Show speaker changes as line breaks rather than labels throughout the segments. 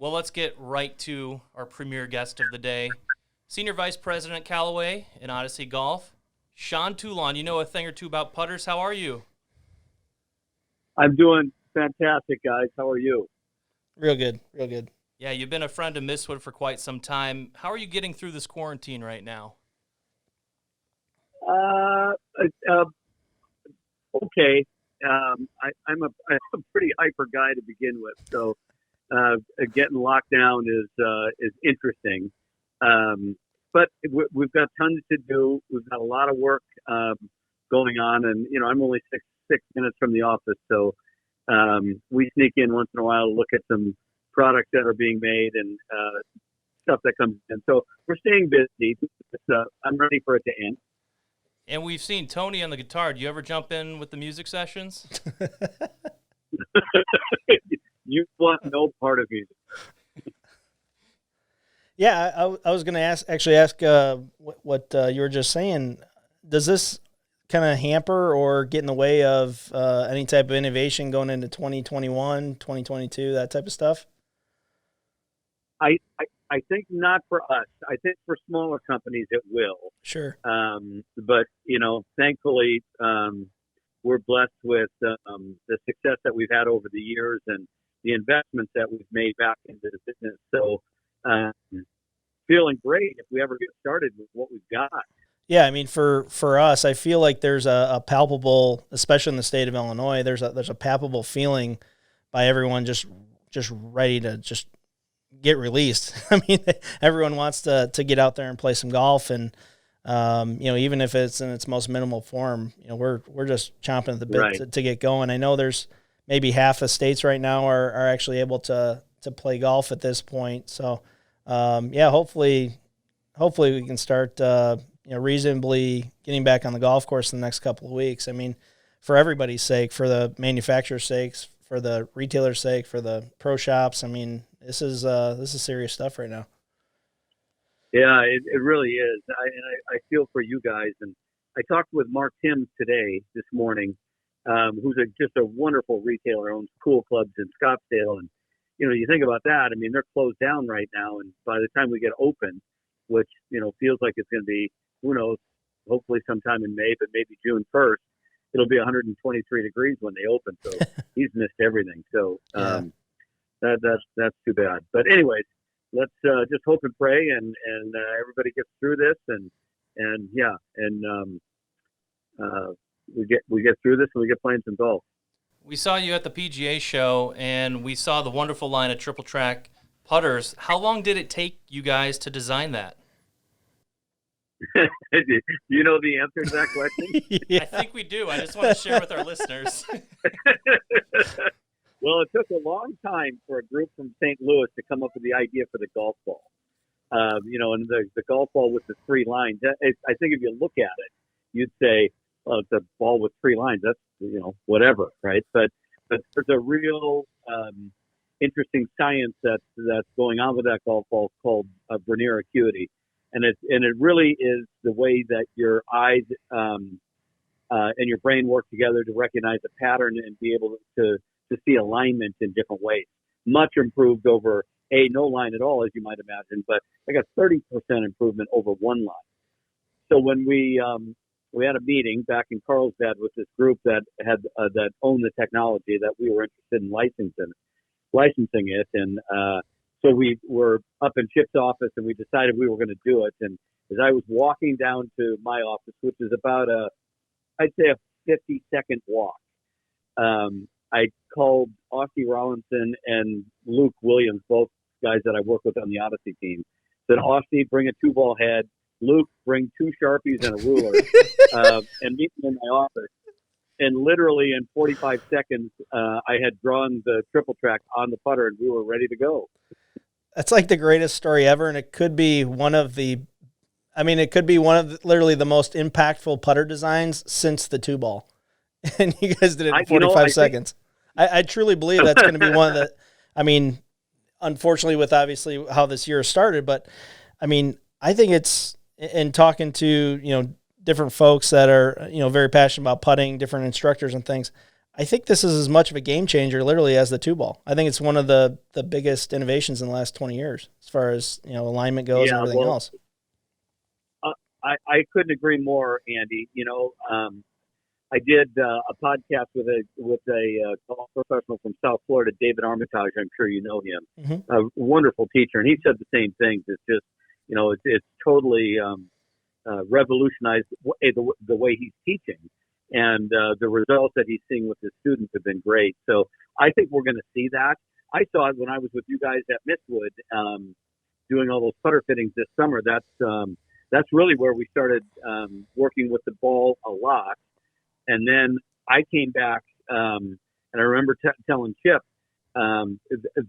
Well, let's get right to our premier guest of the day, Senior Vice President at Callaway and Odyssey Golf, Sean Toulon. You know a thing or two about putters. How are you?
I'm doing fantastic, guys. How are you?
Real good, real good.
Yeah, you've been a friend of Mistwood for quite some time. How are you getting through this quarantine right now?
Okay. I'm a pretty hyper guy to begin with, so getting locked down is interesting. But we've got tons to do. We've got a lot of work going on, and I'm only six minutes from the office, so we sneak in once in a while to look at some products that are being made and stuff that comes in. So we're staying busy. I'm ready for it to end.
And we've seen Tony on the guitar. Do you ever jump in with the music sessions?
You want no part of music.
Yeah, I was going to ask what you were just saying. Does this kind of hamper or get in the way of any type of innovation going into 2021, 2022, that type of stuff?
I think not for us. I think for smaller companies it will.
Sure.
But thankfully, we're blessed with the success that we've had over the years and the investments that we've made back into the business. So, feeling great if we ever get started with what we've got.
Yeah, I mean, for us, I feel like there's a palpable, especially in the state of Illinois, there's a palpable feeling by everyone just ready to just get released. I mean, everyone wants to get out there and play some golf, and even if it's in its most minimal form, we're just chomping at the bit
right.
to get going. I know there's maybe half the states right now are actually able to play golf at this point. So, hopefully we can start reasonably getting back on the golf course in the next couple of weeks. I mean, for everybody's sake, for the manufacturer's sakes, for the retailer's sake, for the pro shops. I mean, this is serious stuff right now.
Yeah, it really is. I feel for you guys. And I talked with Mark Timms this morning, who's just a wonderful retailer, owns pool clubs in Scottsdale. And, you think about that. I mean, they're closed down right now. And by the time we get open, which, feels like it's going to be, who knows, hopefully sometime in May, but maybe June 1st, it'll be 123 degrees when they open. So he's missed everything. So that's too bad. But anyways, let's just hope and pray and everybody gets through this we get through this and we get playing some golf.
We saw you at the PGA show and we saw the wonderful line of triple track putters. How long did it take you guys to design that?
Do you know the answer to that question?
Yeah. I think we do. I just want to share with our listeners.
Well, it took a long time for a group from St. Louis to come up with the idea for the golf ball. And the golf ball with the three lines. I think if you look at it, you'd say, well, it's a ball with three lines. That's, whatever, right? But there's a real interesting science that's going on with that golf ball called vernier acuity. And it really is the way that your eyes and your brain work together to recognize a pattern and be able to see alignment in different ways. Much improved over no line at all, as you might imagine, but like a 30% improvement over one line. So when we had a meeting back in Carlsbad with this group that owned the technology that we were interested in licensing it, and so we were up in Chip's office and we decided we were going to do it. And as I was walking down to my office, which is about I'd say a 50-second walk, I called Odyssey Rollinson and Luke Williams, both guys that I work with on the Odyssey team. Said, Odyssey, bring a 2-ball head. Luke, bring 2 Sharpies and a ruler, and meet me in my office. And literally in 45 seconds, I had drawn the triple track on the putter, and we were ready to go.
That's like the greatest story ever, and it could be one of literally the most impactful putter designs since the 2-ball. And you guys did it in 45 seconds. I truly believe that's going to be one of the, unfortunately with obviously how this year started, but I think it's, in talking to, different folks that are, very passionate about putting, different instructors and things, I think this is as much of a game changer, literally, as the 2-ball. I think it's one of the biggest innovations in the last 20 years, as far as alignment goes and everything else.
I couldn't agree more, Andy. I did a podcast with a golf professional from South Florida, David Armitage. I'm sure you know him.
Mm-hmm.
A wonderful teacher, and he said the same things. It's just, it's totally revolutionized the way he's teaching, and the results that he's seeing with his students have been great. So I think we're going to see that. I saw it when I was with you guys at Mistwood, doing all those putter fittings this summer. That's really where we started working with the ball a lot. And then I came back, and I remember telling Chip,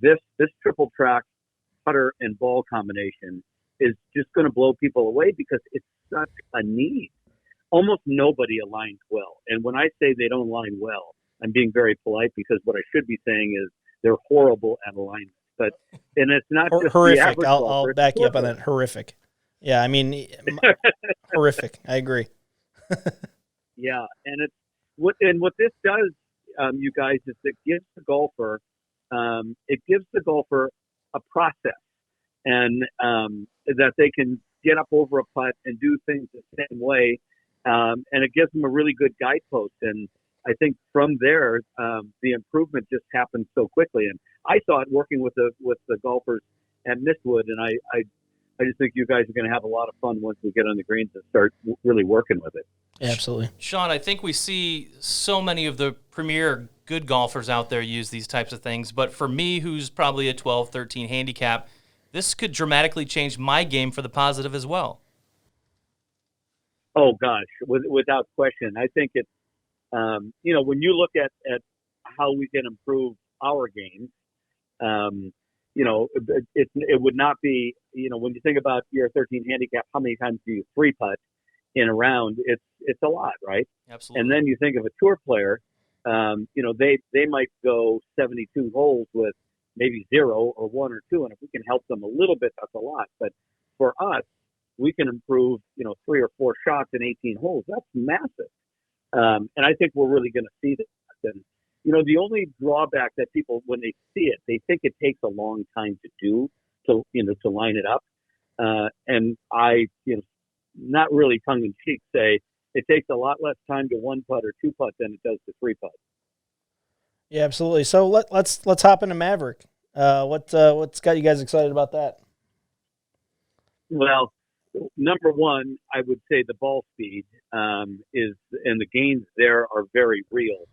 this triple track putter and ball combination is just going to blow people away because it's such a need. Almost nobody aligns well. And when I say they don't align well, I'm being very polite, because what I should be saying is they're horrible at alignment. And it's not just
horrific.
The
I'll back you up on that. Horrific. Yeah, I mean, horrific. I agree.
Yeah, and what this does, you guys, is it gives the golfer a process, and that they can get up over a putt and do things the same way, and it gives them a really good guidepost. And I think from there, the improvement just happens so quickly. And I saw it working with the golfers at Mistwood, and I just think you guys are going to have a lot of fun once we get on the greens and start really working with it.
Absolutely.
Sean, I think we see so many of the premier good golfers out there use these types of things. But for me, who's probably a 12, 13 handicap, this could dramatically change my game for the positive as well.
Oh, gosh, without question. I think it's, when you look at how we can improve our game, it would not be, when you think about your 13 handicap, how many times do you three putt in a round? It's a lot, right?
Absolutely.
And then you think of a tour player, they might go 72 holes with maybe 0 or 1 or 2. And if we can help them a little bit, that's a lot. But for us, we can improve, 3 or 4 shots in 18 holes. That's massive. And I think we're really going to see that. And, the only drawback that people, when they see it, they think it takes a long time to do, to line it up. And I, not really tongue in cheek, say it takes a lot less time to 1 putt or 2 putt than it does to 3 putt.
Yeah, absolutely. So let's hop into Mavrik. What's got you guys excited about that?
Well, number one, I would say the ball speed and the gains there are very real.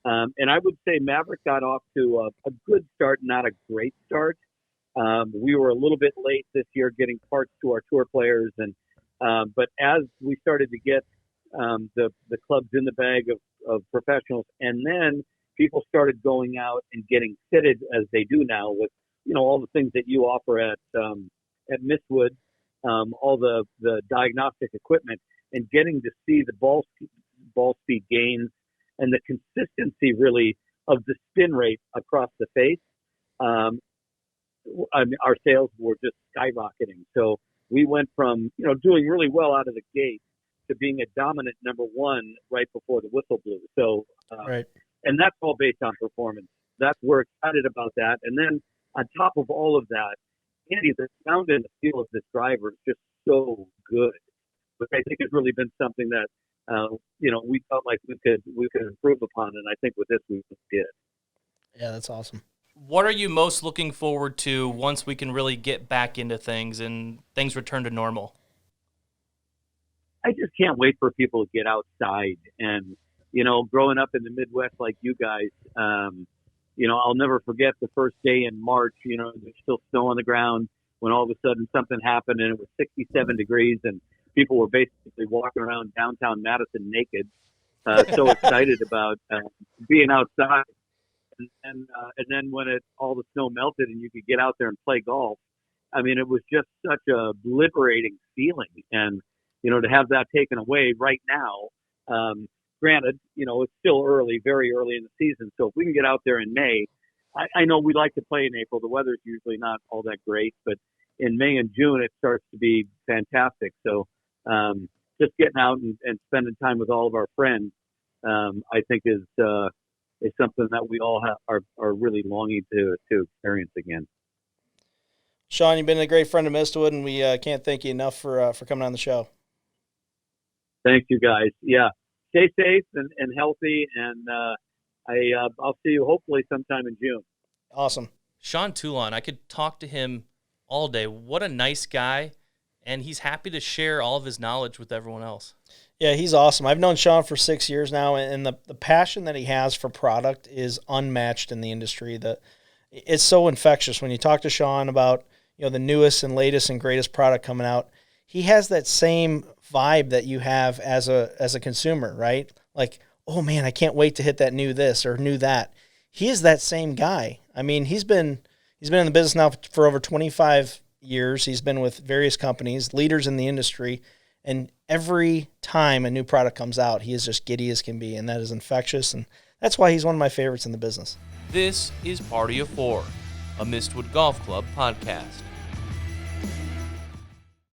And I would say Mavrik got off to a good start, not a great start. We were a little bit late this year getting parts to our tour players, but as we started to get the clubs in the bag of professionals, and then people started going out and getting fitted as they do now with all the things that you offer at Mistwood, all the diagnostic equipment, and getting to see the ball speed gains and the consistency really of the spin rate across the face. Our sales were just skyrocketing. So we went from, doing really well out of the gate to being a dominant number one right before the whistle blew. So,
right.
And that's all based on performance. We're excited about that. And then on top of all of that, Andy, the sound and the feel of this driver is just so good. But I think it's really been something that, we felt like we could improve upon. And I think with this, we did.
Yeah, that's awesome.
What are you most looking forward to once we can really get back into things and things return to normal?
I just can't wait for people to get outside. And, growing up in the Midwest like you guys, I'll never forget the first day in March, there's still snow on the ground when all of a sudden something happened and it was 67 degrees and people were basically walking around downtown Madison naked, so excited about being outside. And then when all the snow melted and you could get out there and play golf, I mean, it was just such a liberating feeling. And, to have that taken away right now, granted, it's still early, very early in the season. So if we can get out there in May, I know we like to play in April. The weather's usually not all that great, but in May and June, it starts to be fantastic. So just getting out and spending time with all of our friends, I think is is something that we all are really longing to experience again.
Sean, you've been a great friend of Mistwood, and we can't thank you enough for coming on the show.
Thank you, guys. Yeah, stay safe and healthy, and I'll see you hopefully sometime in June.
Awesome.
Sean Toulon, I could talk to him all day. What a nice guy, and he's happy to share all of his knowledge with everyone else.
Yeah, he's awesome. I've known Sean for 6 years now, and the passion that he has for product is unmatched in the industry. It's so infectious. When you talk to Sean about the newest and latest and greatest product coming out, he has that same vibe that you have as a consumer, right? Like, oh man, I can't wait to hit that new this or new that. He is that same guy. I mean, he's been in the business now for over 25 years. He's been with various companies, leaders in the industry, and every time a new product comes out, he is just giddy as can be, and that is infectious, and that's why he's one of my favorites in the business.
This is Party of Four, a Mistwood Golf Club podcast.